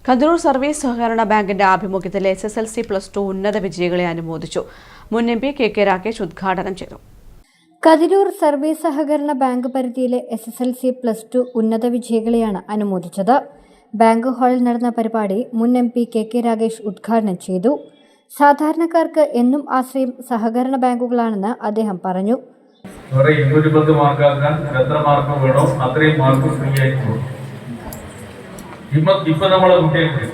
Kathirur service സഹകരണ ബാങ്കിന്റെ ആഭിമുഖ്യത്തിൽ SSLC+2 ഉന്നത വിജയികളെ അനുമോദിച്ചു. മുൻ MP KK രാകേഷ് ഉദ്ഘാടനം ചെയ്തു. കതിരൂർ സർവീസ് സഹകരണ ബാങ്ക് പരിധിയിലെ SSLC+2 ഉന്നത വിജയികളെയാണ് അനുമോദിച്ചത്. ബാങ്ക് ഹാളിൽ നടന്ന പരിപാടി മുൻ MP KK രാകേഷ് ഉദ്ഘാടനം ചെയ്തു. സാധാരണക്കാർക്ക് എന്നും ആശ്രയം സഹകരണ ബാങ്കുകളാണെന്ന് അദ്ദേഹം പറഞ്ഞു. 210 മാർക്കാക്കാൻ എത്ര മാർക്ക് വേണോ അത്രയും മാർക്ക് ഫ്രീ ആയിട്ട് ഇപ്പൊ നമ്മളെ കുട്ടികൾക്ക്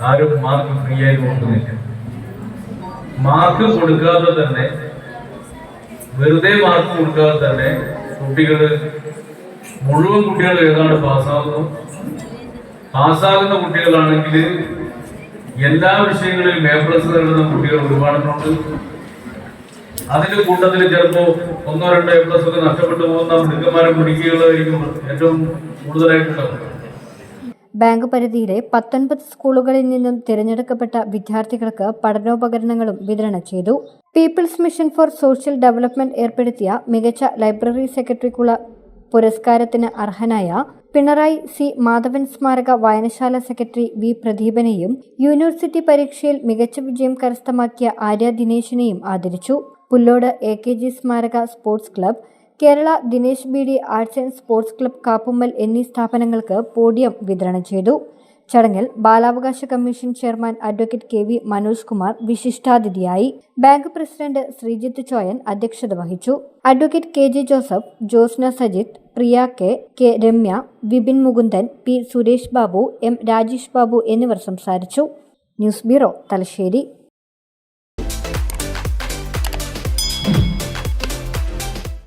ആരും മാർക്ക് ഫ്രീ ആയിട്ട് കൊടുക്കുന്നില്ല. മാർക്ക് കൊടുക്കാതെ തന്നെ, വെറുതെ മാർക്ക് കൊടുക്കാതെ തന്നെ മുഴുവൻ കുട്ടികൾ ഏതാണ്ട് പാസ്സാകുന്നു. പാസ്സാകുന്ന കുട്ടികളാണെങ്കിൽ എല്ലാ വിഷയങ്ങളിലും A+ നേടുന്ന കുട്ടികൾ ഒരുപാടുണ്ട്. അതിന്റെ കൂട്ടത്തിൽ ചിലപ്പോ 1-2 A+ ഒക്കെ നഷ്ടപ്പെട്ടു പോകുന്ന മിടുക്കന്മാരെ പിടിക്കുകയായിരിക്കും ഏറ്റവും കൂടുതലായിട്ടുണ്ടാവും. ബാങ്ക് പരിധിയിലെ 19 സ്കൂളുകളിൽ നിന്നും തിരഞ്ഞെടുക്കപ്പെട്ട വിദ്യാർത്ഥികൾക്ക് പഠനോപകരണങ്ങളും വിതരണം ചെയ്തു. People's mission for social development ഏർപ്പെടുത്തിയ മികച്ച ലൈബ്രറി സെക്രട്ടറിക്കുള്ള പുരസ്കാരത്തിന് അർഹനായ പിണറായി C. മാധവൻ സ്മാരക വായനശാല സെക്രട്ടറി V. പ്രദീപനെയും യൂണിവേഴ്സിറ്റി പരീക്ഷയിൽ മികച്ച വിജയം കരസ്ഥമാക്കിയ ആര്യ ദിനേശിനെയും ആദരിച്ചു. പുല്ലോട് AKG സ്മാരക sports club, Kerala Dinesh BD arts and sports club Kappummal എന്നീ സ്ഥാപനങ്ങൾക്ക് പോഡിയം വിതരണം ചെയ്തു. ചടങ്ങിൽ ബാലാവകാശ commission chairman advocate KV Manoj Kumar വിശിഷ്ടാതിഥിയായി. ബാങ്ക് പ്രസിഡന്റ് ശ്രീജിത്ത് ചോയൻ അധ്യക്ഷത വഹിച്ചു. Advocate KG Joseph, Josna Sajith, Priya K. Ramya, Vipin Mukundan, P. Suresh Babu, M. Rajesh Babu എന്നിവർ സംസാരിച്ചു. News bureau, Thalassery.